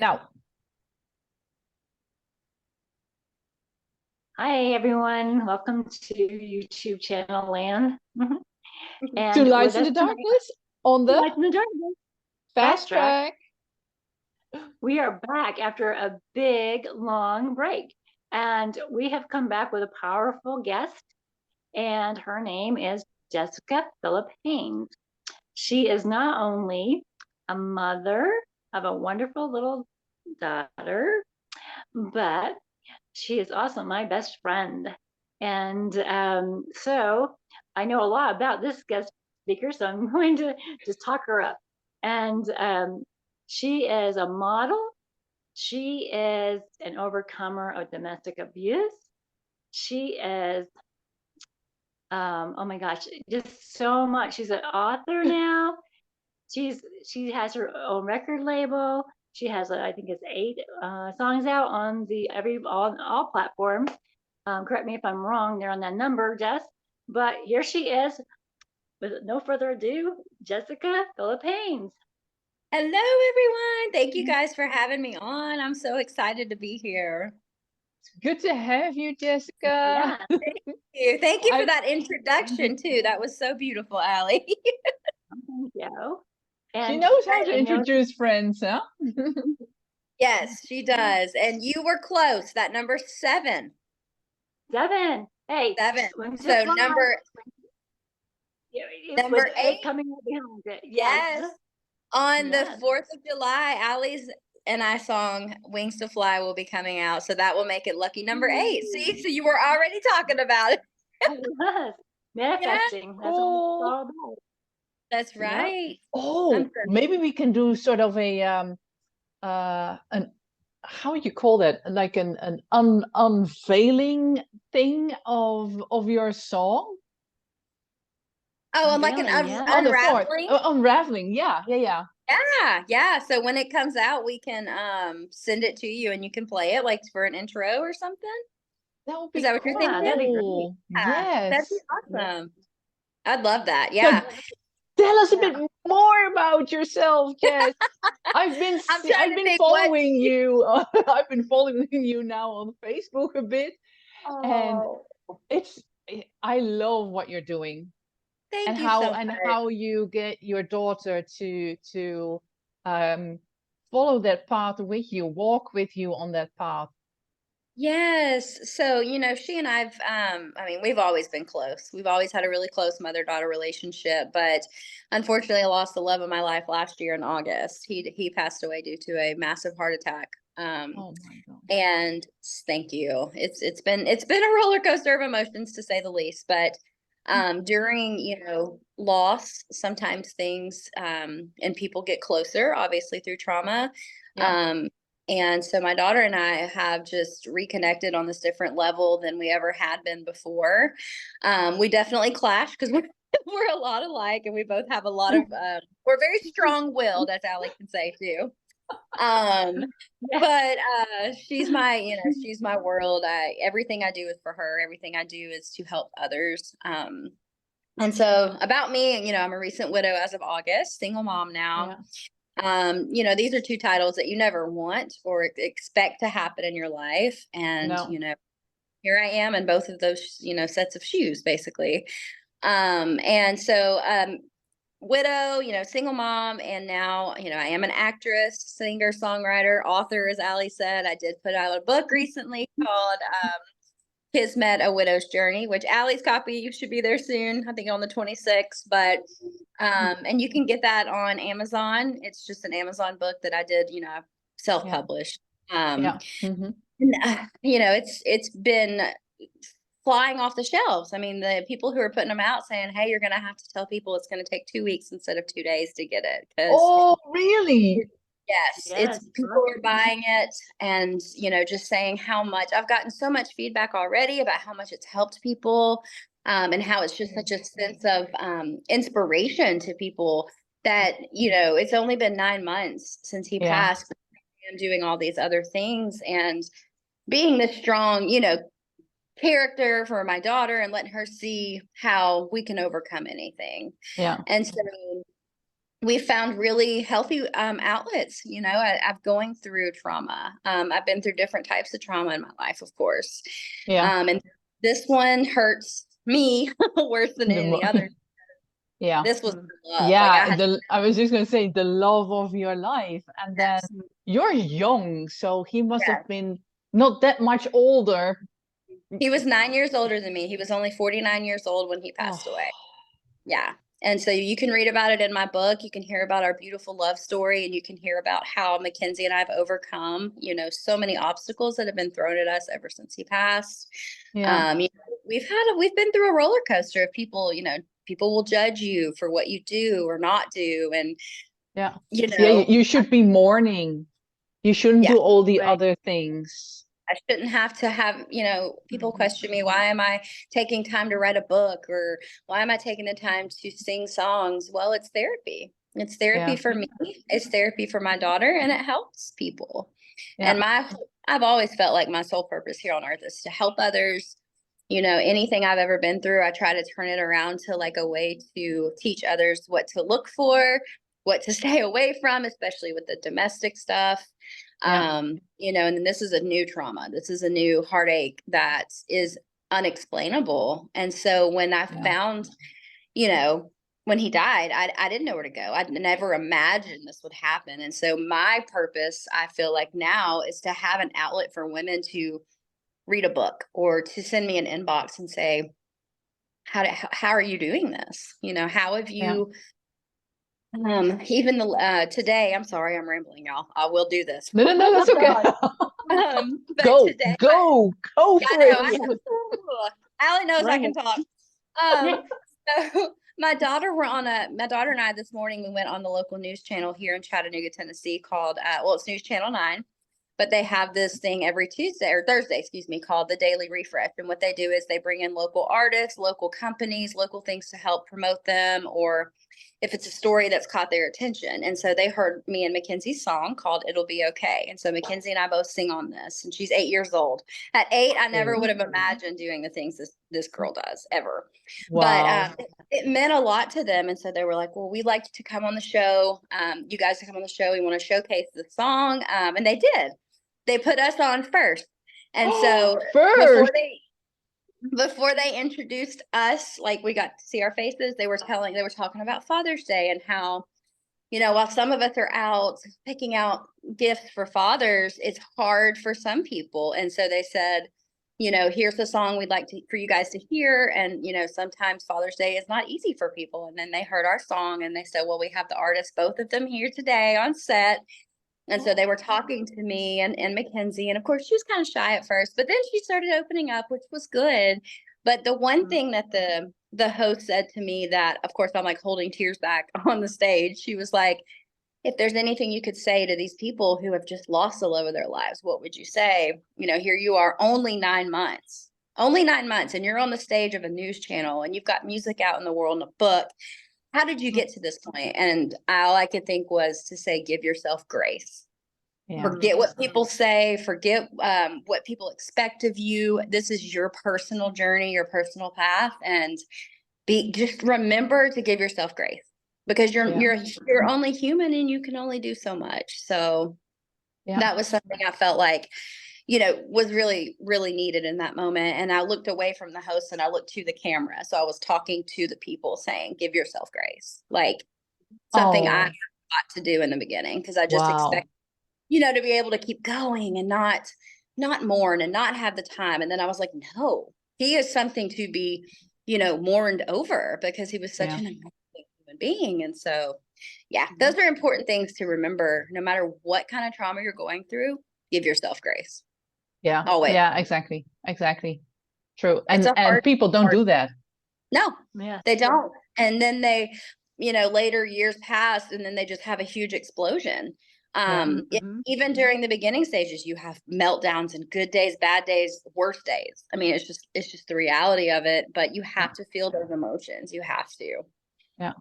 Now, Hi, everyone. Welcome to YouTube channel land. two And lights with in us the tonight, darkness on the Lights in the Darkness, fast Fast Track. track. We are back after a big, long break. And we have come back with a powerful guest, and her name is Jessica Phillips Haynes. She is not only a mother of a wonderful little daughter, but she is also my best friend. And so I know a lot about this guest speaker, so I'm going to just talk her up. And she is a model. She is an overcomer of domestic abuse. She is, oh my gosh, just so much. She's an author now. She has her own record label. She has, I think it's 8 songs out on all platforms. Correct me if I'm wrong there on that number, Jess. But here she is. With no further ado, Jessica Phillips Haynes. Hello, everyone. Thank you guys for having me on. I'm so excited to be here. Good to have you, Jessica. Yeah. Thank you for that introduction, too. That was so beautiful, Allie. Thank you. She And knows how to introduce friends, huh? Yes, she does. And you were close. That number 7. 7. Hey. 7. So number 8 coming up behind it. Yes. On the 4th of July, Allie's and I song Wings to Fly will be coming out. So that will make it lucky number 8. See, so you were already talking about it. Manifesting. That's what it's all about. That's right. Yep. Oh, maybe we can do sort of a an how you call that, like an unveiling thing of your song. Oh, and like an unraveling. Unraveling, yeah. Yeah. So when it comes out, we can send it to you and you can play it like for an intro or something. That would be Is that what you're thinking? That'd be great. Yes. That'd be awesome. I'd love that. Yeah. So tell us a bit more about yourself, Jess. I've been following you. I've been following you now on Facebook a bit. And I love what you're doing. Thank you so much. And how you get your daughter to follow that path with you, walk with you on that path. Yes. So, she and we've always been close. We've always had a really close mother-daughter relationship, but unfortunately I lost the love of my life last year in August. He passed away due to a massive heart attack. Oh my God. And thank you. It's been a roller coaster of emotions, to say the least, but during loss, sometimes things and people get closer, obviously through trauma. And so my daughter and I have just reconnected on this different level than we ever had been before. We definitely clash because we're a lot alike, and we both have a lot of we're very strong-willed, as Allie can say too. But she's my world. Everything I do is for her. Everything I do is to help others. And so about me, I'm a recent widow as of August, single mom now. These are 2 titles that you never want or expect to happen in your life. And, here I am in both of those, sets of shoes, basically. And so, widow, single mom, and now, I am an actress, singer, songwriter, author, as Allie said. I did put out a book recently called Kismet, A Widow's Journey, which Allie's copy should be there soon, I think on the 26th, but and you can get that on Amazon. It's just an Amazon book that I did, self-published. It's been flying off the shelves. I mean, the people who are putting them out saying, hey, you're going to have to tell people it's going to take 2 weeks instead of 2 days to get it. Oh, really? Yes, it's people are buying it and, just saying how much. I've gotten so much feedback already about how much it's helped people and how it's just such a sense of inspiration to people that, it's only been 9 months since he passed and doing all these other things and being this strong, character for my daughter and letting her see how we can overcome anything. And so we found really healthy outlets. You know, I've going through trauma. I've been through different types of trauma in my life, of course. And this one hurts me worse than any other. Yeah. This was love. Yeah, I was just going to say the love of your life. And then you're young, so he must have been not that much older. He was 9 years older than me. He was only 49 years old when he passed away. Yeah. And so you can read about it in my book. You can hear about our beautiful love story, and you can hear about how Mackenzie and I have overcome, you know, so many obstacles that have been thrown at us ever since he passed. Yeah. You know, we've been through a roller coaster of people, you know, people will judge you for what you do or not do. And, you know, you should be mourning. You shouldn't do all the other things. I shouldn't have to have, you know, people question me, why am I taking time to write a book, or why am I taking the time to sing songs? Well, it's therapy. It's therapy for me. It's therapy for my daughter, and it helps people. And I've always felt like my sole purpose here on earth is to help others. You know, anything I've ever been through, I try to turn it around to like a way to teach others what to look for, what to stay away from, especially with the domestic stuff. You know, and then this is a new trauma. This is a new heartache that is unexplainable. And so when I found, you know, when he died, I didn't know where to go. I'd never imagined this would happen. And so my purpose, I feel like now, is to have an outlet for women to read a book or to send me an inbox and say, how are you doing this? You know, how have you even today, I'm sorry, I'm rambling, y'all. I will do this. No, that's okay. Go for it. Alli knows I can talk. So my daughter and I this morning, we went on the local news channel here in Chattanooga, Tennessee called, it's News Channel 9. But they have this thing every Tuesday or Thursday, excuse me, called the Daily Refresh. And what they do is they bring in local artists, local companies, local things to help promote them, or if it's a story that's caught their attention. And so they heard me and Mackenzie's song called It'll Be Okay. And so Mackenzie and I both sing on this, and she's 8 years old. At 8, I never would have imagined doing the things this girl does ever. Wow. But it meant a lot to them. And so they were like, well, we'd like to come on the show. You guys to come on the show. We want to showcase the song. And they did. They put us on first. And so before they introduced us, like we got to see our faces, they were talking about Father's Day and how, you know, while some of us are out picking out gifts for fathers, it's hard for some people. And so they said, you know, here's the song we'd like for you guys to hear. And, you know, sometimes Father's Day is not easy for people. And then they heard our song and they said, well, we have the artists, both of them here today on set. And so they were talking to me and Mackenzie. And of course, she was kind of shy at first, but then she started opening up, which was good. But the one thing that the host said to me that, of course, I'm like holding tears back on the stage. She was like, if there's anything you could say to these people who have just lost the love of their lives, what would you say? You know, here you are, only 9 months, and you're on the stage of a news channel and you've got music out in the world and a book. How did you get to this point? And all I could think was to say, give yourself grace. Forget what people say. Forget what people expect of you. This is your personal journey, your personal path, and just remember to give yourself grace, because you're only human and you can only do so much. So that was something I felt like, you know, was really, really needed in that moment. And I looked away from the host and I looked to the camera. So I was talking to the people saying, give yourself grace. Like something I got to do in the beginning, because I just expect, you know, to be able to keep going and not mourn and not have the time. And then I was like, no, he is something to be, you know, mourned over, because he was such an amazing human being. And so, those are important things to remember. No matter what kind of trauma you're going through, give yourself grace. Yeah. Always. Yeah, exactly. True. And people don't do that. No, they don't. And then they, you know, later years pass and then they just have a huge explosion. Even during the beginning stages, you have meltdowns and good days, bad days, worst days. I mean, it's just the reality of it, but you have to feel those emotions. You have to. Yeah.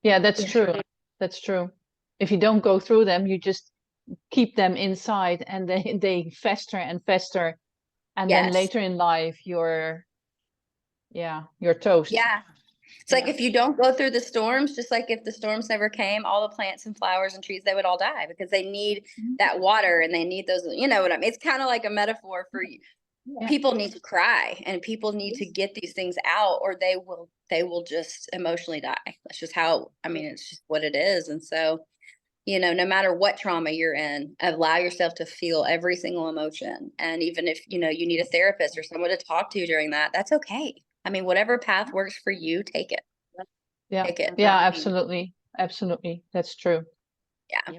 Yeah, that's true. That's true. If you don't go through them, you just keep them inside and they fester and fester. And then later in life, you're toast. Yeah. It's like if you don't go through the storms, just like if the storms never came, all the plants and flowers and trees, they would all die because they need that water and they need those, you know what I mean? It's kind of like a metaphor for you. People need to cry and people need to get these things out or they will just emotionally die. That's just how, I mean, it's just what it is. And so, you know, no matter what trauma you're in, allow yourself to feel every single emotion. And even if, you know, you need a therapist or someone to talk to during that, that's okay. I mean, whatever path works for you, take it. Yeah. Take it. Yeah, absolutely. Absolutely. That's true. Yeah.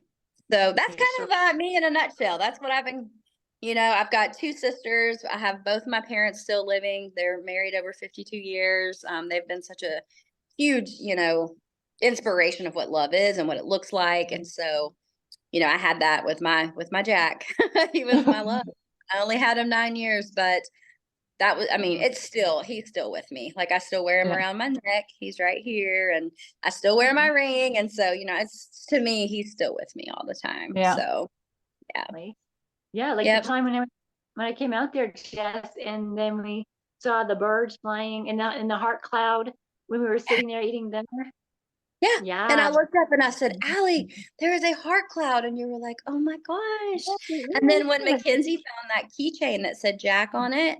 So that's kind of me in a nutshell. That's what I've been, you know, I've got 2 sisters. I have both my parents still living. They're married over 52 years. They've been such a huge, you know, inspiration of what love is and what it looks like. And so, you know, I had that with my Jack. He was my love. I only had him 9 years, but that was, I mean, he's still with me. Like I still wear him around my neck. He's right here and I still wear my ring. And so, you know, it's to me, he's still with me all the time. Yeah. So yeah. Like the time when I came out there, Jess, and then we saw the birds flying in the heart cloud when we were sitting there eating dinner. Yeah. And I looked up and I said, Allie, there is a heart cloud. And you were like, oh my gosh. And then when Mackenzie found that keychain that said Jack on it,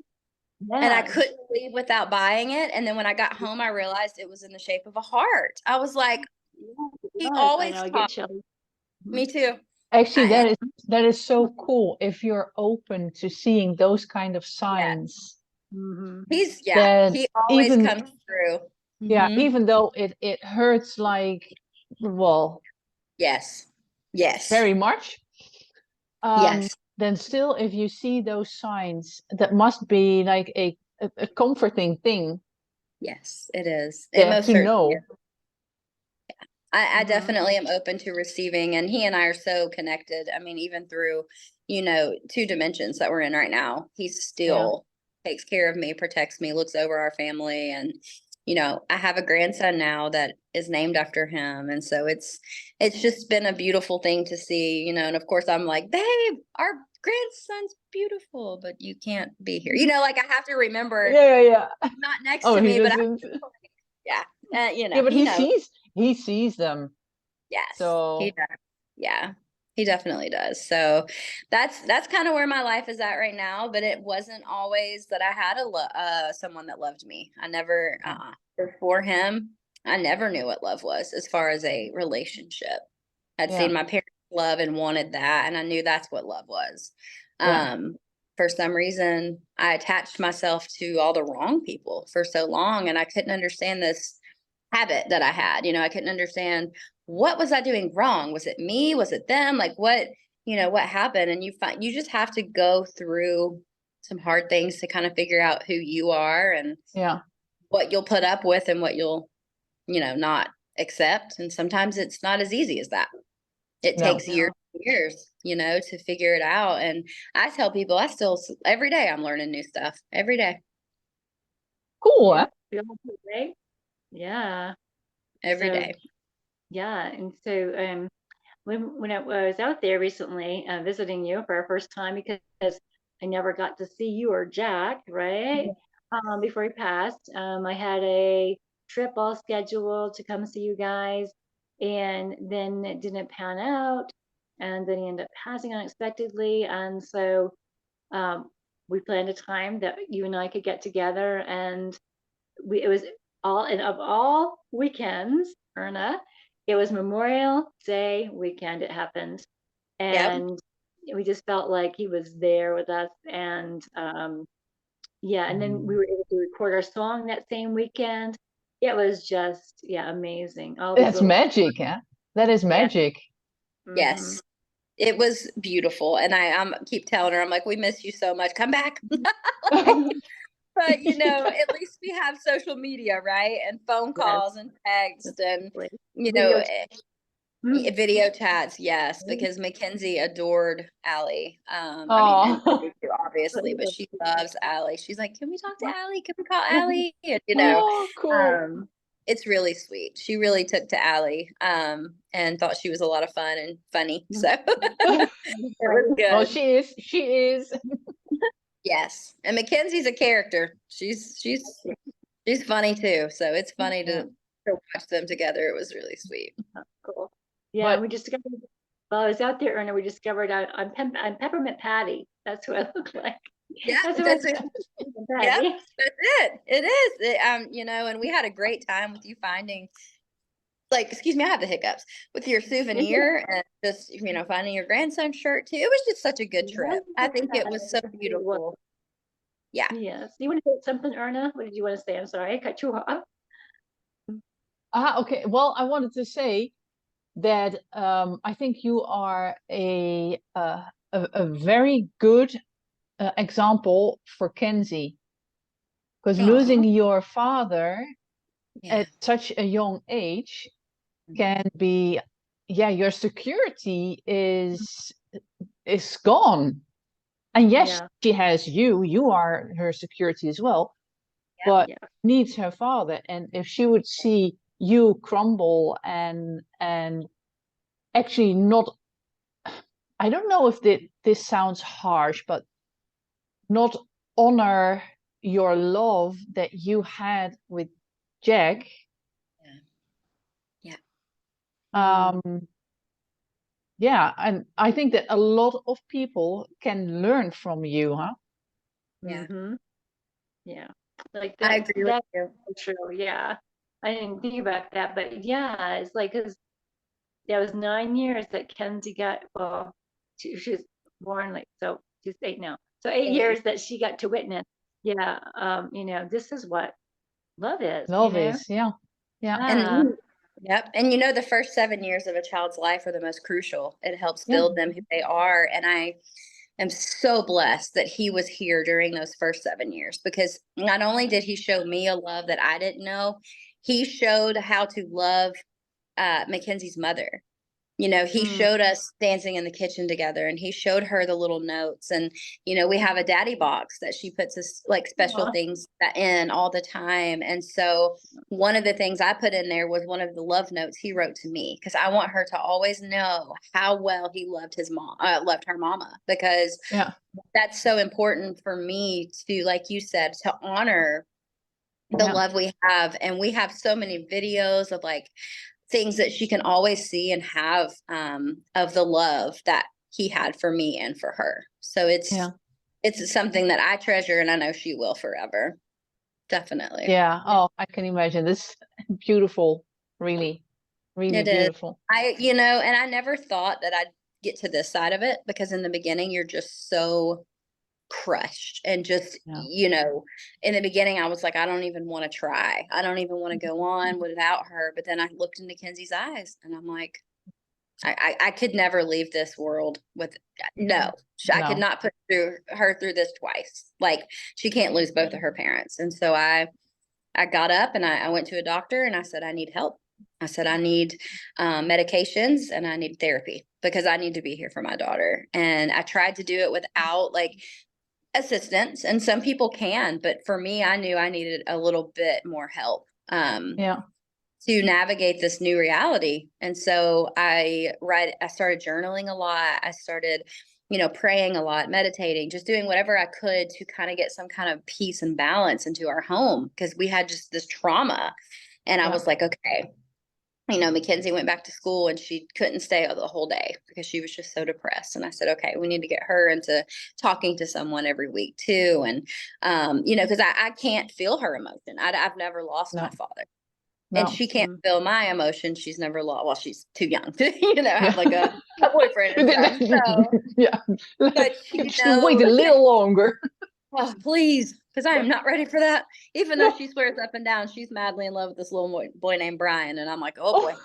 and I couldn't leave without buying it. And then when I got home, I realized it was in the shape of a heart. I was like, he always taught me too. Actually, that is so cool if you're open to seeing those kind of signs. He always comes through. Yeah, even though it hurts like, well, yes, very much. Then still, if you see those signs, that must be like a comforting thing. Yes, it is. To know. I definitely am open to receiving, and he and I are so connected. I mean, even through, you know, 2 dimensions that we're in right now, he still takes care of me, protects me, looks over our family. And, you know, I have a grandson now that is named after him. And so it's just been a beautiful thing to see, you know, and of course I'm like, babe, our grandson's beautiful, but you can't be here. You know, like I have to remember. Not next to me, but you know. Yeah, but he sees them. Yes. So he does. Yeah, he definitely does. So that's kind of where my life is at right now. But it wasn't always that I had someone that loved me. I never before him. I never knew what love was as far as a relationship. I'd seen my parents love and wanted that, and I knew that's what love was. For some reason, I attached myself to all the wrong people for so long, and I couldn't understand this habit that I had. You know, I couldn't understand what was I doing wrong. Was it me? Was it them? Like what happened? And you just have to go through some hard things to kind of figure out who you are and what you'll put up with and what you'll, you know, not accept. And sometimes it's not as easy as that. It takes years, you know, to figure it out. And I tell people every day I'm learning new stuff every day. Cool. Huh? Yeah. Every day. Yeah. And so when I was out there recently visiting you for our first time, because I never got to see you or Jack, right? Before he passed, I had a trip all scheduled to come see you guys, and then it didn't pan out, and then he ended up passing unexpectedly. And so we planned a time that you and I could get together, and it was of all weekends, Erna, it was Memorial Day weekend. It happened, and we just felt like he was there with us. And and then we were able to record our song that same weekend. It was just amazing. That's magic, huh? That is magic. Yes. It was beautiful. And I keep telling her, I'm like, we miss you so much. Come back. But, you know, at least we have social media, right? And phone calls and text and, you know, video chats. Yes, because Mackenzie adored Allie. I mean, obviously, but she loves Allie. She's like, can we talk to Allie? Can we call Allie? And, you know, cool. It's really sweet. She really took to Allie and thought she was a lot of fun and funny. So it was good. Well, she is. Yes. And Mackenzie's a character. She's She's funny too. So it's funny Yeah. to watch them together. It was really sweet. Cool. Yeah, But we discovered while I was out there, Erna, we discovered I'm Peppermint Patty. That's what I look like. Yeah, That's what that's I it. Peppermint Yeah, Patty. that's it. It is. You know, and we had a great time with you finding, like, excuse me, I have the hiccups, with your souvenir and just, you know, finding your grandson's shirt too. It was just such a good trip. I think it was so beautiful. Yeah. Yes. You want to say something, Erna? What did you want to say? I'm sorry, I cut you off. okay. Well, I wanted to say that I think you are a very good example for Kenzie, because Thank losing you. your father Yeah. at such a young age Mhm. can be, yeah, your security is gone. And yes, Yeah. she has you. You are her security as well. Yep. But Yeah. needs her father. And if she would see you crumble and actually not, I don't know if this sounds harsh, but not honor your love that you had with Jack. Yeah. Um, yeah, and I think that a lot of people can learn from you, huh? Yeah. Mm-hmm. Yeah. Like I agree with that's you. true. Yeah. I didn't think about that, but yeah, it's like, cause that was 9 years that Kenzie got, well, she was born like, so she's 8 now. So 8 years that she got to witness. Yeah. You know, this is what love is, you Love know? is, yeah. Yeah. Yeah. Yep. And you know, the first 7 years of a child's life are the most crucial. It helps Yeah. build them who they are. And I am so blessed that he was here during those first 7 years, because not only did he show me a love that I didn't know, he showed how to love Mackenzie's mother. You know, he Mm. showed us dancing in the kitchen together, and he showed her the little notes. And, you know, we have a daddy box that she puts us like special Aw. things in all the time. And so one of the things I put in there was one of the love notes he wrote to me, because I want her to always know how well he loved his mom, loved her mama, because Yeah. that's so important for me to, like you said, to honor the Yeah. love we have. And we have so many videos of like things that she can always see and have of the love that he had for me and for her. So Yeah. it's something that I treasure, and I know she will forever. Definitely. Yeah. Oh, I can imagine. This beautiful, really, really It is. beautiful. You know, and I never thought that I'd get to this side of it, because in the beginning you're just so crushed and just, Yeah. you know, in the beginning I was like, I don't even want to try. I don't even want to go on without her. But then I looked into Kenzie's eyes and I'm like, I could never leave this world with, no, I could No. not put her through this twice. Like, she can't lose both of her parents. And so I got up and I went to a doctor and I said, I need help. I said, I need medications and I need therapy, because I need to be here for my daughter. And I tried to do it without like assistance, and some people can, but for me, I knew I needed a little bit more help. Yeah. To navigate this new reality. And so I started journaling a lot. I started, you know, praying a lot, meditating, just doing whatever I could to kind of get some kind of peace and balance into our home, because we had just this trauma. And I Yeah. was like, okay, you know, Mackenzie went back to school and she couldn't stay the whole day because she was just so depressed. And I said, okay, we need to get her into talking to someone every week too. And, you know, because I can't feel her emotion. I've never lost my No. father. And No. she can't feel my emotion. She's never lost. Well, she's too young to, you know, have Yeah. like a boyfriend and stuff. So, Yeah. but she Just wait knows. a little longer. Oh, please, because I am not ready for that. Even though she swears up and down she's madly in love with this little boy named Brian, and I'm like, oh boy.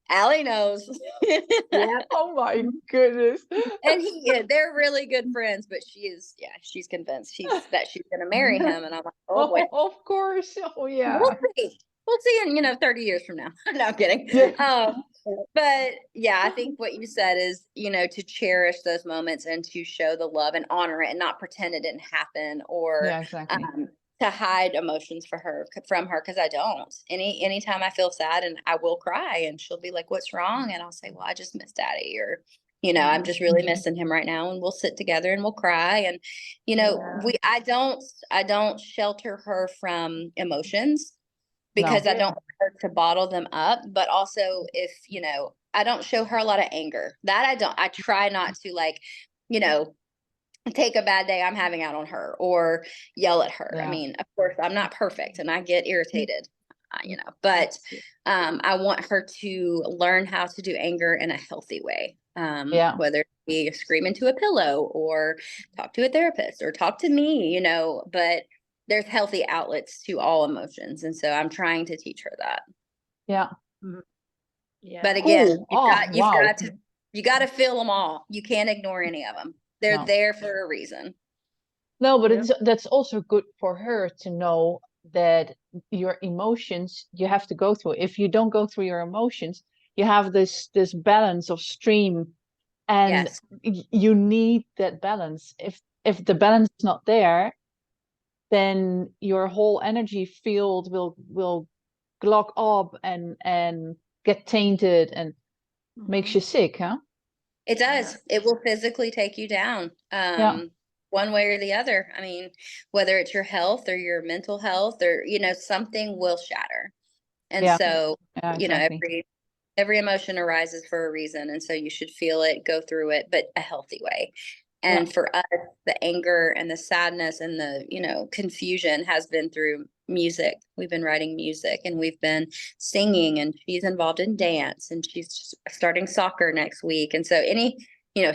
Allie knows. Yeah. Oh my goodness. And they're really good friends, but she's convinced that she's gonna marry him, and I'm like, oh boy. Oh, of course. Oh We'll yeah. see. We'll see in, you know, 30 years from now. No, I'm kidding. Yeah. But yeah, I think what you said is, you know, to cherish those moments and to show the love and honor it and not pretend it didn't happen, or Yeah, exactly. to hide emotions from her, because I don't. Anytime I feel sad, and I will cry, and she'll be like, what's wrong? And I'll say, well, I just miss daddy, or I'm just really missing him right now, and we'll sit together and we'll cry. And, I don't shelter her from emotions, because I don't want her to bottle them up. But also, if, I don't show her a lot of anger. I try not to, like, take a bad day I'm having out on her or yell at her. I mean, of course, I'm not perfect and I get irritated, but I want her to learn how to do anger in a healthy way. Whether it be scream into a pillow or talk to a therapist or talk to me, but there's healthy outlets to all emotions. And so I'm trying to teach her that. Yeah. Yeah. But again, you got to feel them all. You can't ignore any of them. They're there for a reason. No, but that's also good for her to know that your emotions you have to go through. If you don't go through your emotions, you have this balance of stream, and you need that balance. If the balance is not there, then your whole energy field will clog up and get tainted and makes you sick, huh? It does. It will physically take you down. One way or the other. I mean, whether it's your health or your mental health, or, something will shatter. And so, every emotion arises for a reason. And so you should feel it, go through it, but a healthy way. And for us, the anger and the sadness and the, confusion has been through music. We've been writing music and we've been singing, and she's involved in dance, and she's just starting soccer next week. And so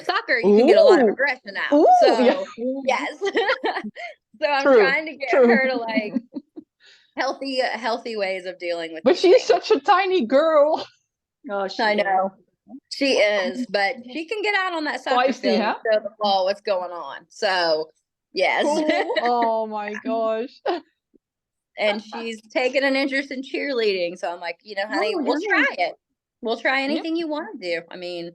soccer, you can get a lot of aggression out. Yes. So I'm trying to get her to, like, healthy ways of dealing with. But she's such a tiny girl. Oh, I know. She is, but she can get out on that soccer field and show the ball what's going on. So, yes. Cool. Oh my gosh. And she's taken an interest in cheerleading. So I'm like, honey, we'll try it. We'll try anything you want to do. I mean,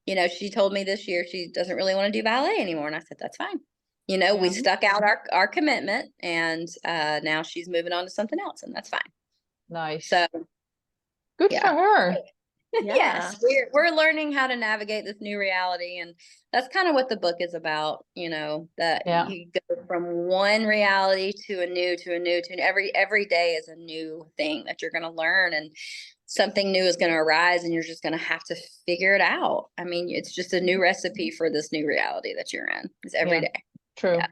she told me this year she doesn't really want to do ballet anymore. And I said, that's fine. We stuck out our commitment, and now she's moving on to something else, and that's fine. Nice. So good for her. Yes, we're learning how to navigate this new reality, and that's kind of what the book is about. That you go from one reality to a new, every day is a new thing that you're going to learn, and something new is going to arise, and you're just going to have to figure it out. I mean, it's just a new recipe for this new reality that you're in. It's every day. True. Yeah.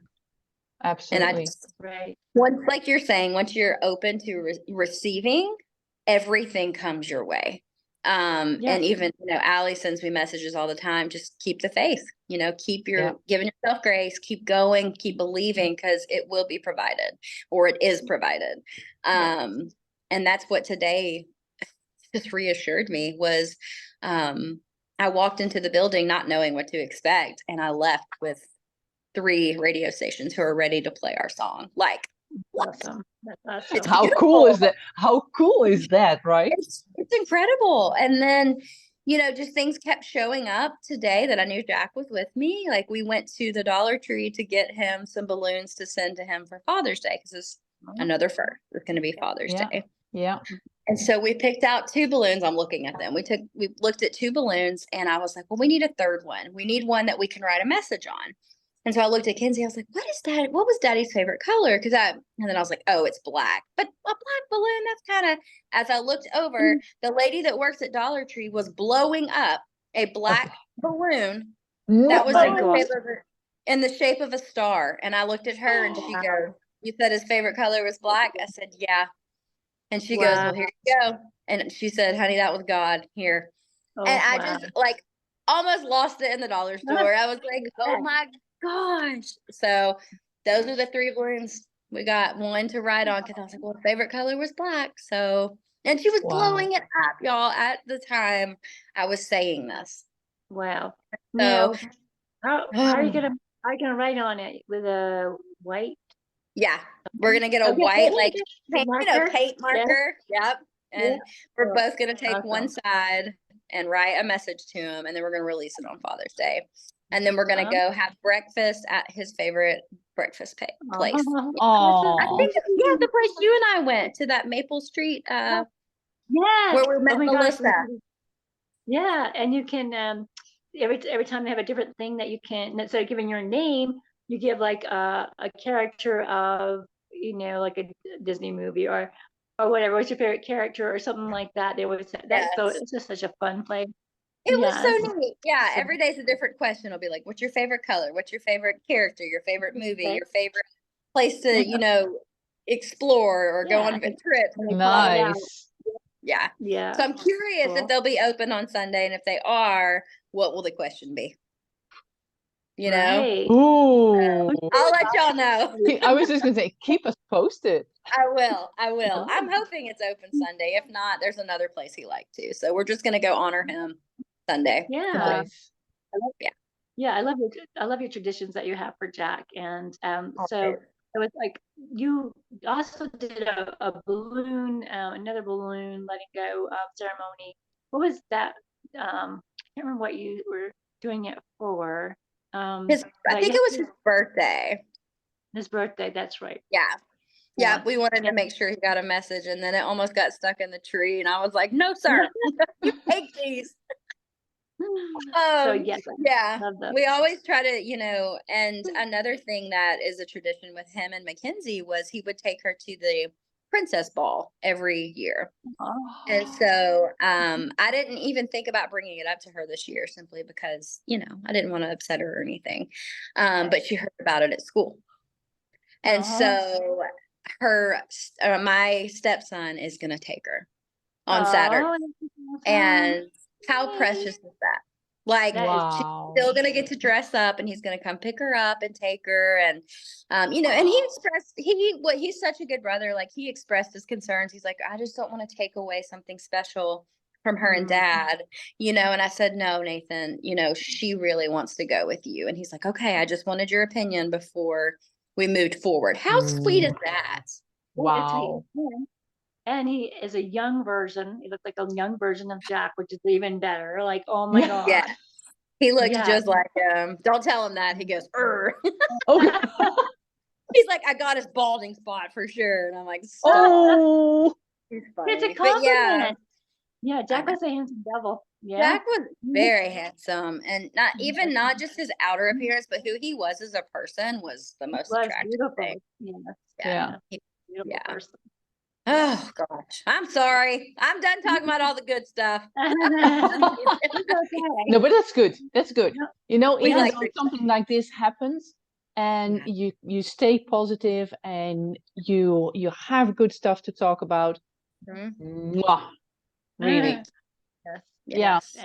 Absolutely. And once, like you're saying, once you're open to receiving, everything comes your way. And even, Alli sends me messages all the time. Just keep the faith, keep giving yourself grace, keep going, keep believing, because it will be provided, or it is provided. And that's what today just reassured me was, I walked into the building not knowing what to expect, and I left with 3 radio stations who are ready to play our song. Like, awesome. That's awesome. How cool is that? How cool is that, right? It's incredible. And then, just things kept showing up today that I knew Jack was with me. Like, we went to the Dollar Tree to get him some balloons to send to him for Father's Day, because it's another first. It's going to be Father's Day. Yeah. And so we picked out 2 balloons. I'm looking at them. We looked at 2 balloons, and I was like, well, we need a third one. We need one that we can write a message on. And so I looked at Kenzie. I was like, what was Daddy's favorite color? And then I was like, oh, it's black. But a black balloon, that's kind of, as I looked over, the lady that works at Dollar Tree was blowing up a black balloon that was in the shape of a star. And I looked at her, and she goes, you said his favorite color was black? I said, yeah. And she goes, well, here you go. And she said, honey, that was God here. And I just, like, almost lost it in the dollar store. I was like, oh my gosh. So those are the 3 balloons. We got one to write on, because I was like, well, favorite color was black. So, and she was blowing it up, y'all, at the time I was saying this. Wow. So how are you gonna write on it? With a white? Yeah, we're gonna get a white, like, paint marker. Yep. And we're both gonna take one side and write a message to him, and then we're gonna release it on Father's Day. And then we're going to go have breakfast at his favorite breakfast place. I think, the place you and I went to, that Maple Street. Where we met Melissa. Yeah, and you can, every time they have a different thing that you can, instead of giving your name, you give like a character of, like a Disney movie or whatever. What's your favorite character or something like that? They always say that. So Yes. it's just such a fun play. It was Yes. so neat. Yeah, So- every day's a different question. It'll be like, what's your favorite color? What's your favorite character? Your favorite movie? Your favorite place to, explore or go on a trip? Nice. Yeah. Yeah. So I'm curious Cool. if they'll be open on Sunday, and if they are, what will the question be? You know? Right. Ooh. I'll let y'all know. I was just gonna say, keep us posted. I will. Oh. I'm hoping it's open Sunday. If not, there's another place he liked to. So we're just gonna go honor him Sunday. Yeah. Nice. Yeah, I love your traditions that you have for Jack. And so it was like you also did a balloon, another balloon letting go ceremony. What was that? I can't remember what you were doing it for. I think it was his birthday. His birthday, that's right. Yeah, we wanted to make sure he got a message, and then it almost got stuck in the tree, and I was like, no, sir, you take these. So yes, yeah, love those. we always try to, and another thing that is a tradition with him and Mackenzie was he would take her to the princess ball every year. And so I didn't even think about bringing it up to her this year, simply because, I didn't want to upset her or anything. But she heard about it at school. And so my stepson is going to take her on Saturday. And how precious is that? Like, wow. she's still going to get to dress up, and he's going to come pick her up and take her. And, and he expressed, he's such a good brother. Like, he expressed his concerns. He's like, I just don't want to take away something special from her and Dad, and I said, no, Nathan, she really wants to go with you. And he's like, okay, I just wanted your opinion before we moved forward. How sweet is that? Wow. And he is a young version. He looks like a young version of Jack, which is even better. Like, oh my God. Yeah. He looks just like don't tell him that. He goes, Okay. He's like, I got his balding spot for sure. And I'm like, stop. Oh, He's funny. It's a But compliment. Yeah, Jack was a handsome devil. Yeah. Jack was very handsome, and not just his outer appearance, but who he was as a person was the most attractive thing. Yeah. Beautiful person. Oh gosh, I'm sorry. I'm done talking about all the good stuff. no, but that's good. That's good. Even like though something like this happens, and you stay positive, and you have good stuff to talk about. Mwah. Really. Yes.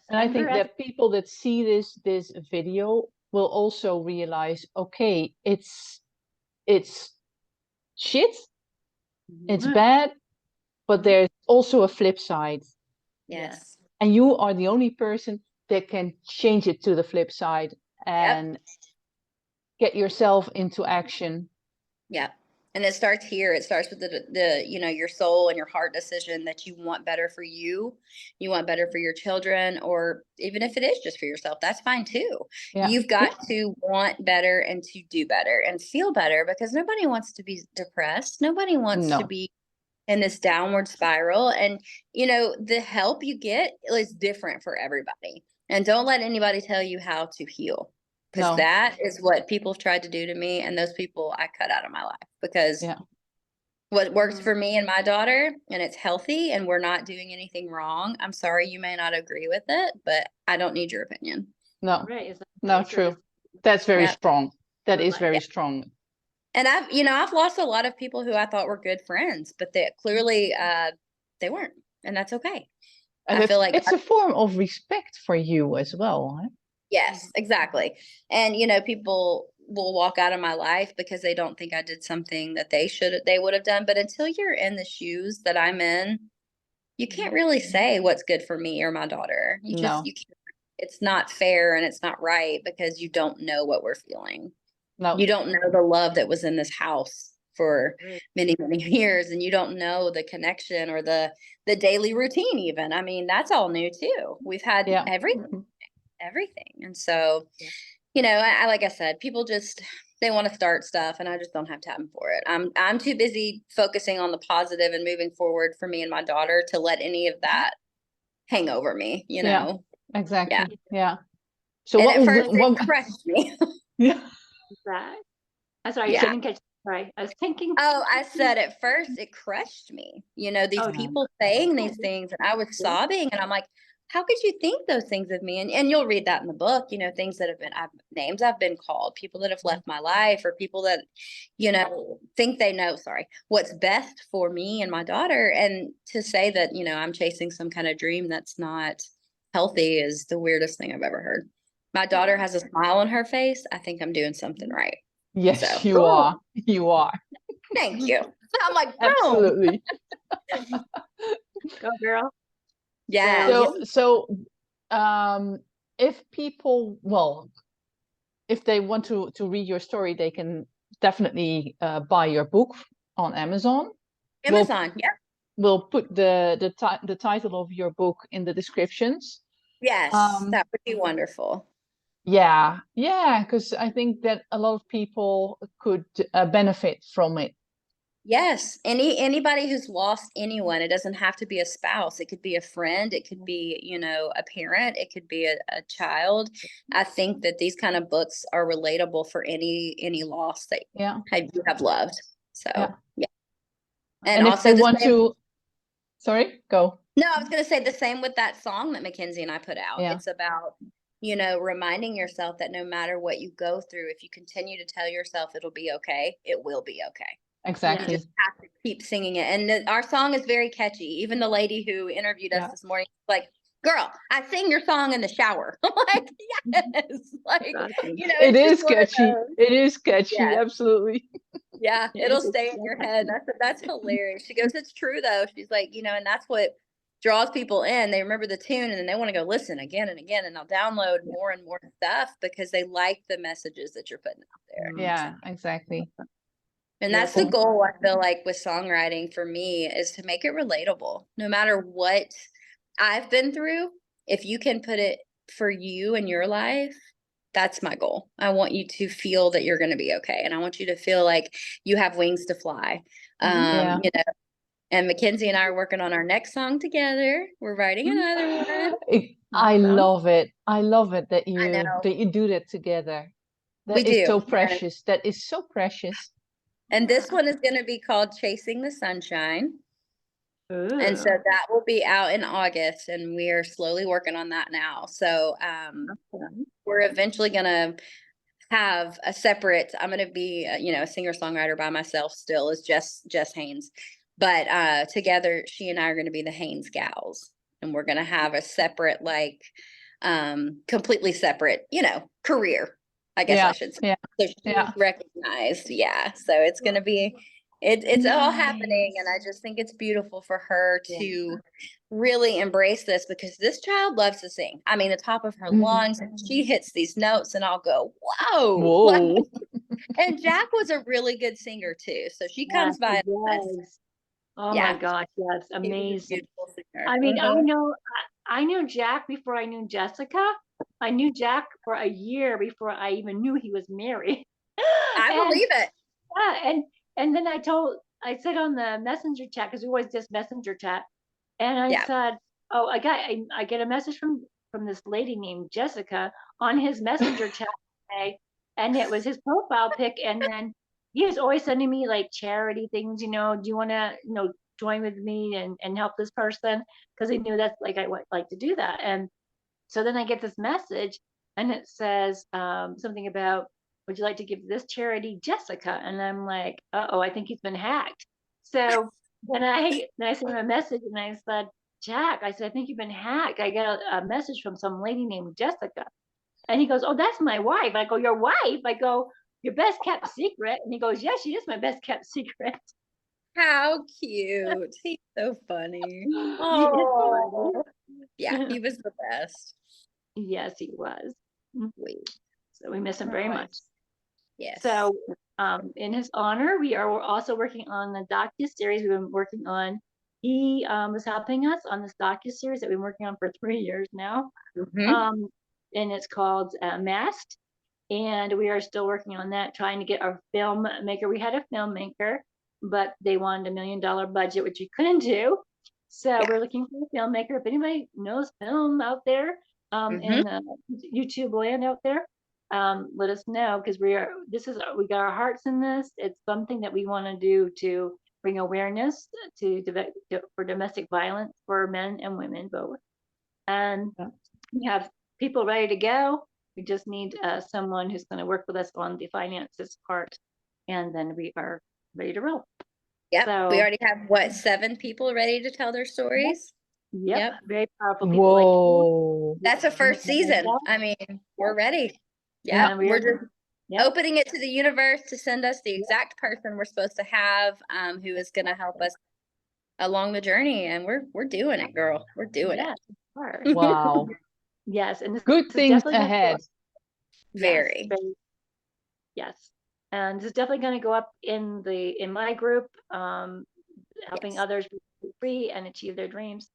And I think that people that see this video will also realize, okay, it's shit. It's bad, but there's also a flip side. Yes. And you are the only person that can change it to the flip side and get yourself into action. Yep. And it starts here. It starts with the your soul and your heart decision that you want better for you. You want better for your children, or even if it is just for yourself, that's fine too. Yeah. You've got to want better and to do better and feel better, because nobody wants to be depressed. Nobody wants to be in this downward spiral. And, the help you get is different for everybody. And don't let anybody tell you how to heal. Because that is what people have tried to do to me, and those people I cut out of my life, because what works for me and my daughter, and it's healthy, and we're not doing anything wrong. I'm sorry, you may not agree with it, but I don't need your opinion. No, no, true. That's very strong. That is very strong. And I've lost a lot of people who I thought were good friends, but they clearly they weren't, and that's okay. And I feel like it's a form of respect for you as well. Huh? Yes, exactly. And, people will walk out of my life because they don't think I did something that they would have done. But until you're in the shoes that I'm in, you can't really say what's good for me or my daughter. You can't. It's not fair, and it's not right, because you don't know what we're feeling. No. You don't know the love that was in this house for many, many years, and you don't know the connection or the daily routine even. I mean, that's all new too. We've had everything. And so, like I said, people they want to start stuff, and I just don't have time for it. I'm too busy focusing on the positive and moving forward for me and my daughter to let any of that hang over me, exactly. Yeah. So and what at would first what? it crushed me. Yeah. That. I'm sorry, I Yeah. didn't catch. Sorry, I was thinking. Oh, I said at first it crushed me. You know, these Oh, people saying these things, and I was yeah. sobbing, and I'm like, how could you think those things of me? And you'll read that in the book, you know, things that have been names I've been called, people that have left my life, or people that, you know, think they know, what's best for me and my daughter. And to say that, you know, I'm chasing some kind of dream that's not healthy is the weirdest thing I've ever heard. My daughter has a smile on her face. I think I'm doing something right. Yes, So you are. You are. thank you. I'm like, boom. Absolutely. Go girl. Yeah. So if people, well, if they want to read your story, they can definitely buy your book on Amazon. Amazon, yeah. We'll put the title of your book in the descriptions. Yes, that would be wonderful. Yeah, because I think that a lot of people could benefit from it. Yes, anybody who's lost anyone, it doesn't have to be a spouse. It could be a friend. It could be, you know, a parent. It could be a child. I think that these kind of books are relatable for any loss that you have loved. So yeah. And if also they want to, sorry, go. No, I was going to say the same with that song that Mackenzie and I put out. Yeah. It's about, you know, reminding yourself that no matter what you go through, if you continue to tell yourself it'll be okay, it will be okay. Exactly. You just have to keep singing it. And our song is very catchy. Even the lady who interviewed us this morning, like, girl, I sing your song in the shower. I'm like, yes. Like, you know, it is catchy. It is catchy. Yes. Absolutely. Yeah, it'll stay in your head. That's hilarious. She goes, it's true though. She's like, you know, and that's what draws people in. They remember the tune and then they want to go listen again and again, and they'll download more and more stuff because they like the messages that you're putting out there. Yeah, exactly. And that's the goal, I feel like, with songwriting for me, is to make it relatable. No matter what I've been through, if you can put it for you in your life, that's my goal. I want you to feel that you're going to be okay. And I want you to feel like you have wings to fly. You know, and Mackenzie and I are working on our next song together. We're writing another one. I love it. I love it that you do that together. That is so precious. That is so precious. And this one is going to be called Chasing the Sunshine. Ooh. And so that will be out in August, and we are slowly working on that now. So we're eventually going to have a separate, I'm going to be, you know, a singer-songwriter by myself still, as Jess Haynes. But together, she and I are going to be the Haynes Gals. And we're going to have a separate, like, completely separate, you know, career, I guess I should say. Yeah. So she's recognized. Yeah. So it's going to be, it's all happening. And I just think it's beautiful for her to really embrace this, because this child loves to sing. I mean, the top of her lungs, and she hits these notes and I'll go, whoa. And Jack was a really good singer too. So she comes by. Oh my gosh, yes, amazing. I mean, I knew Jack before I knew Jessica. I knew Jack for a year before I even knew he was married. I believe it. Yeah, and then I said on the messenger chat, because we always just messenger chat, and I said, oh, I get a message from this lady named Jessica on his messenger chat today, and it was his profile pic, and then he was always sending me like charity things, you know, do you want to, you know, join with me and help this person? Because he knew that's like, I would like to do that. And so then I get this message and it says something about, would you like to give this charity, Jessica? And I'm like, uh-oh, I think he's been hacked. So then I sent him a message and I said, Jack, I said, I think you've been hacked. I got a message from some lady named Jessica. And he goes, oh, that's my wife. I go, your wife? I go, your best kept secret. And he goes, yes, she is my best kept secret. How cute. He's so funny. Oh, yeah, he was the best. Yes, he was. So we miss him very much. Yes. So in his honor, we are also working on the docu-series we've been working on. He was helping us on this docu-series that we've been working on for 3 years now. And it's called Masked. And we are still working on that, trying to get our filmmaker. We had a filmmaker, but they wanted $1 million budget, which we couldn't do. So we're looking for a filmmaker. If anybody knows film out there, in YouTube land out there, let us know, because we got our hearts in this. It's something that we want to do to bring awareness for domestic violence for men and women both. And we have people ready to go. We just need someone who's going to work with us on the finances part, and then we are ready to roll. Yep. So, we already have 7 people ready to tell their stories. Yep. Very powerful people. Whoa. That's a first season. I mean, we're ready. Yeah, we're just opening it to the universe to send us the exact person we're supposed to have, who is going to help us along the journey, and we're doing it, girl. We're doing it. Wow. Yes, and good things ahead. Very. Yes, and this is definitely going to go up in my group, helping others be free and achieve their dreams.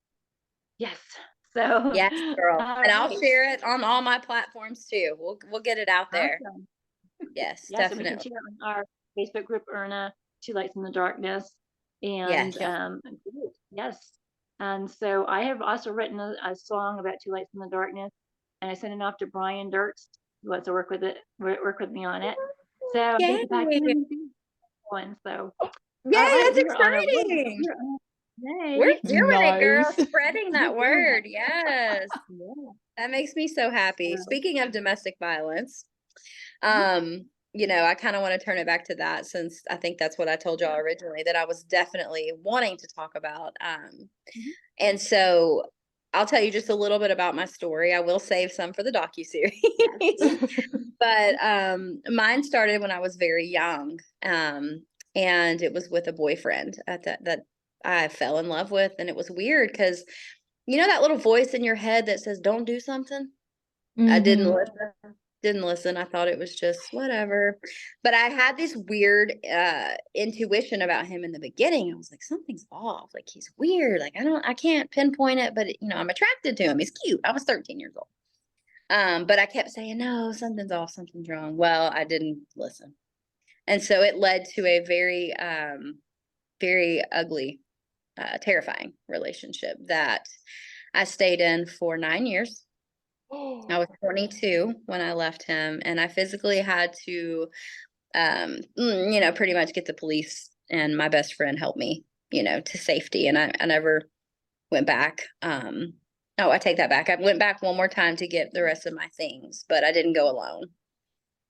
Yes. So yes, girl. And I'll share it on all my platforms too. We'll get it out there. Awesome. Yes, yes, definitely. And we can share it on our Facebook group, Erna, Two Lights in the Darkness. And yes. And so I have also written a song about Two Lights in the Darkness, and I sent it off to Brian Dirks, who wants to work with me on it. So one. So that's exciting. We're doing it, girl. Spreading that word. Yes. That makes me so happy. Speaking of domestic violence, I kind of want to turn it back to that, since I think that's what I told y'all originally, that I was definitely wanting to talk about. And so I'll tell you just a little bit about my story. I will save some for the docuseries. But mine started when I was very young. And it was with a boyfriend that I fell in love with. And it was weird because, that little voice in your head that says, don't do something. I didn't listen. I thought it was just whatever. But I had this weird intuition about him in the beginning. I was like, something's off. Like, he's weird. Like, I can't pinpoint it, but I'm attracted to him. He's cute. I was 13 years old. But I kept saying, no, something's off, something's wrong. Well, I didn't listen. And so it led to a very, very ugly, terrifying relationship that I stayed in for 9 years. I was 22 when I left him, and I physically had to, pretty much get the police and my best friend help me, to safety. And I never went back. I take that back. I went back one more time to get the rest of my things, but I didn't go alone.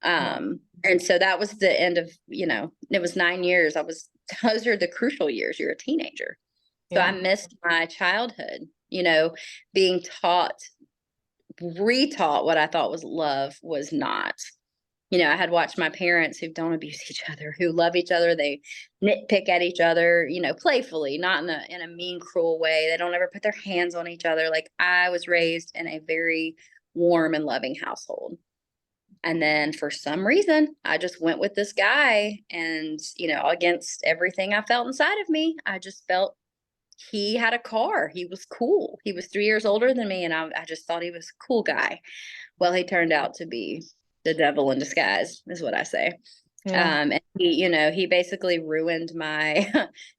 And so that was the end of, it was 9 years. Those are the crucial years. You're a teenager. So I missed my childhood, being retaught what I thought was love was not. I had watched my parents who don't abuse each other, who love each other. They nitpick at each other, playfully, not in a mean, cruel way. They don't ever put their hands on each other. Like, I was raised in a very warm and loving household. And then for some reason, I just went with this guy, and, against everything I felt inside of me, I just felt he had a car. He was cool. He was 3 years older than me, and I just thought he was a cool guy. Well, he turned out to be the devil in disguise, is what I say. And he basically ruined my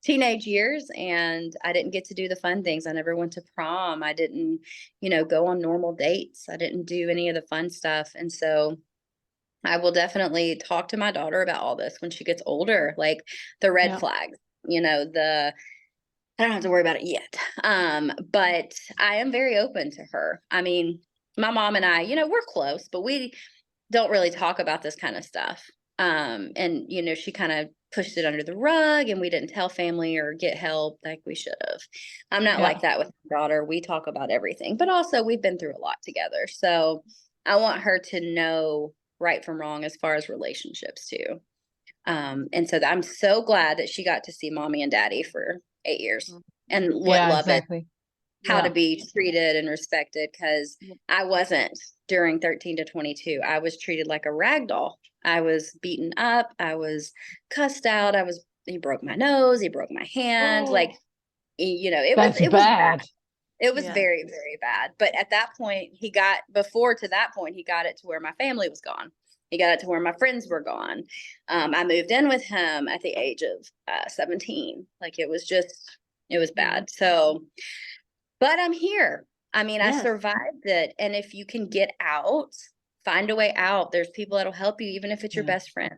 teenage years, and I didn't get to do the fun things. I never went to prom. I didn't, go on normal dates. I didn't do any of the fun stuff. And so I will definitely talk to my daughter about all this when she gets older, like the red flags, I don't have to worry about it yet. But I am very open to her. I mean, my mom and I, we're close, but we don't really talk about this kind of stuff. And, she kind of pushed it under the rug, and we didn't tell family or get help like we should have. I'm not like that with my daughter. We talk about everything, but also we've been through a lot together. So I want her to know right from wrong as far as relationships too. And so I'm so glad that she got to see mommy and daddy for 8 years and what love is, how to be treated and respected. Cause I wasn't during 13 to 22. I was treated like a rag doll. I was beaten up. I was cussed out. He broke my nose. He broke my hand. Like, it was bad. It was very, very bad. But at that point, he got it to where my family was gone. He got it to where my friends were gone. I moved in with him at the age of 17. Like, it was bad. So, but I'm here. I mean, I survived it. And if you can get out, find a way out. There's people that'll help you, even if it's your best friend,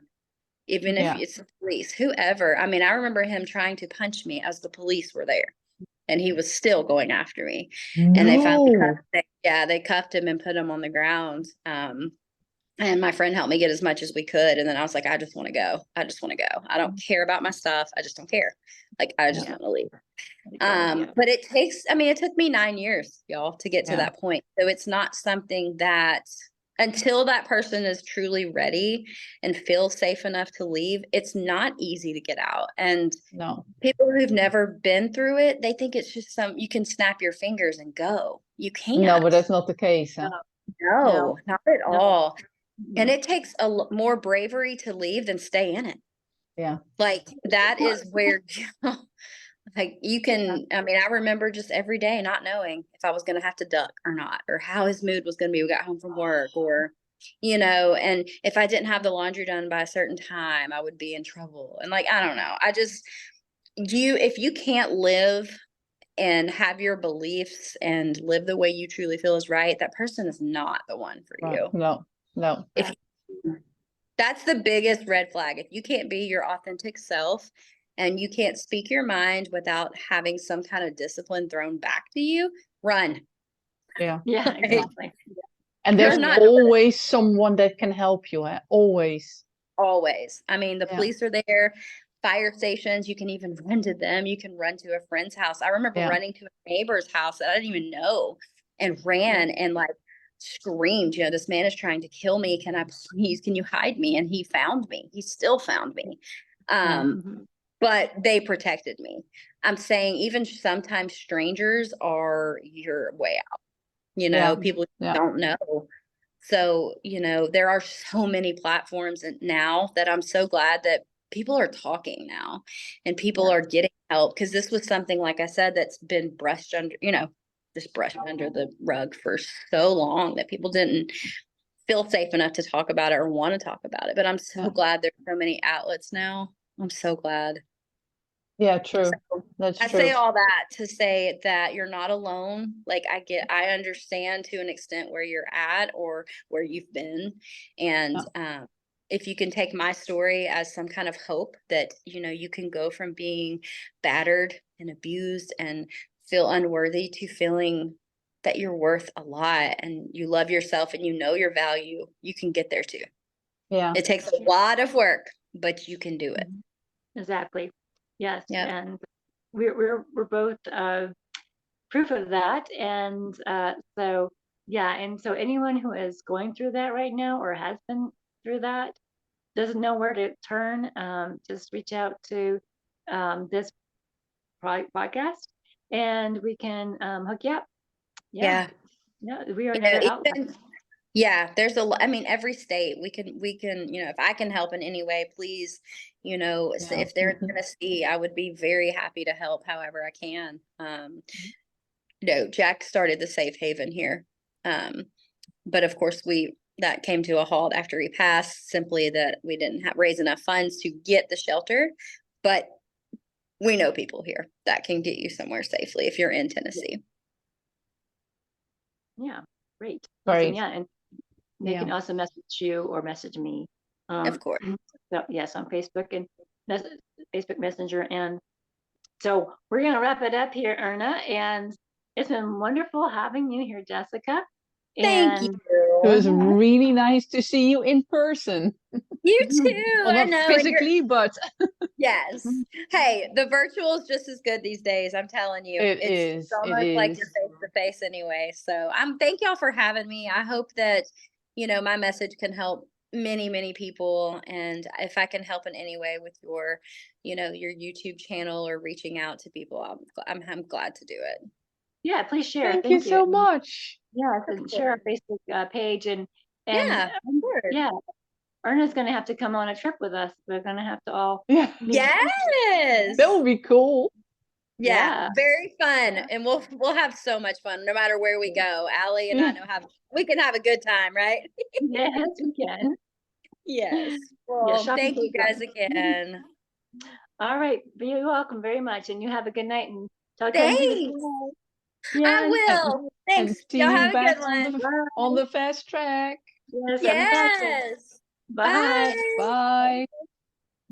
even if it's the police, whoever. I mean, I remember him trying to punch me as the police were there, and he was still going after me. And they finally they cuffed him and put him on the ground. And my friend helped me get as much as we could. And then I was like, I just want to go. I just want to go. I don't care about my stuff. I just don't care. Like, I just want to leave. But it takes, I mean, it took me 9 years, y'all, to get to that point. So it's not something that, until that person is truly ready and feels safe enough to leave, it's not easy to get out. And people who've never been through it, they think it's just you can snap your fingers and go. You can't. No, but that's not the case. Huh? No, not at all. And it takes more bravery to leave than stay in it. Yeah. Like, that is where, like, you can, I mean, I remember just every day not knowing if I was going to have to duck or not, or how his mood was going to be when we got home from work, or, you know, and if I didn't have the laundry done by a certain time, I would be in trouble. And like, I don't know. I just, if you can't live and have your beliefs and live the way you truly feel is right, that person is not the one for you. No. That's the biggest red flag. If you can't be your authentic self and you can't speak your mind without having some kind of discipline thrown back to you, run. Yeah, exactly. And there's always someone that can help you. Always. I mean, the police are there, fire stations, you can even run to them. You can run to a friend's house. I remember running to a neighbor's house that I didn't even know, and ran and like screamed, you know, this man is trying to kill me. Can you hide me? And he found me. He still found me. But they protected me. I'm saying even sometimes strangers are your way out, you know, people don't know. So, you know, there are so many platforms now that I'm so glad that people are talking now and people are getting help. Because this was something, like I said, that's been brushed under, you know, just brushed under the rug for so long that people didn't feel safe enough to talk about it or want to talk about it. But I'm so glad there's so many outlets now. I'm so glad. Yeah, true. So, That's I true. say all that to say that you're not alone. Like, I understand to an extent where you're at or where you've been. And if you can take my story as some kind of hope that, you know, you can go from being battered and abused and feel unworthy to feeling that you're worth a lot and you love yourself and you know your value, you can get there too. Yeah. It takes a lot of work, but you can do it. Exactly. Yes. And we're both proof of that. And so anyone who is going through that right now or has been through that, doesn't know where to turn, just reach out to this podcast and we can hook you up. Yeah, we are another outlet. Yeah, there's I mean, every state we can, you know, if I can help in any way, please, you know, if they're in Tennessee, I would be very happy to help however I can. You know, Jack started the Safe Haven here. But of course that came to a halt after he passed, simply that we didn't raise enough funds to get the shelter, but we know people here that can get you somewhere safely if you're in Tennessee. Yeah, great. Awesome. Yeah, and they can also message you or message me. Of course. So yes, on Facebook and Facebook Messenger. And so we're going to wrap it up here, Erna. And it's been wonderful having you here, Jessica. Thank you. It was really nice to see you in person. You too. Well, not physically, but yes. Hey, the virtual is just as good these days. I'm telling you, it's almost like you're face to face anyway. So thank y'all for having me. I hope that, you know, my message can help many, many people. And if I can help in any way with your, you know, your YouTube channel or reaching out to people, I'm glad to do it. Yeah, please share. Thank you so much. Yeah, and share our Facebook page and yeah, Erna's going to have to come on a trip with us. We're going to have to all yes, that would be cool. Yeah, very fun, and we'll have so much fun no matter where we go. Alli and I know we can have a good time, right? Yes, we can. Yes. Well, thank you guys again. All right, you're welcome very much, and you have a good night. And thanks. Yes. I will. And Thanks. see Y'all you have a back good one. on the fast track. Yes. I'm excited. Yes. Bye. Bye. Bye.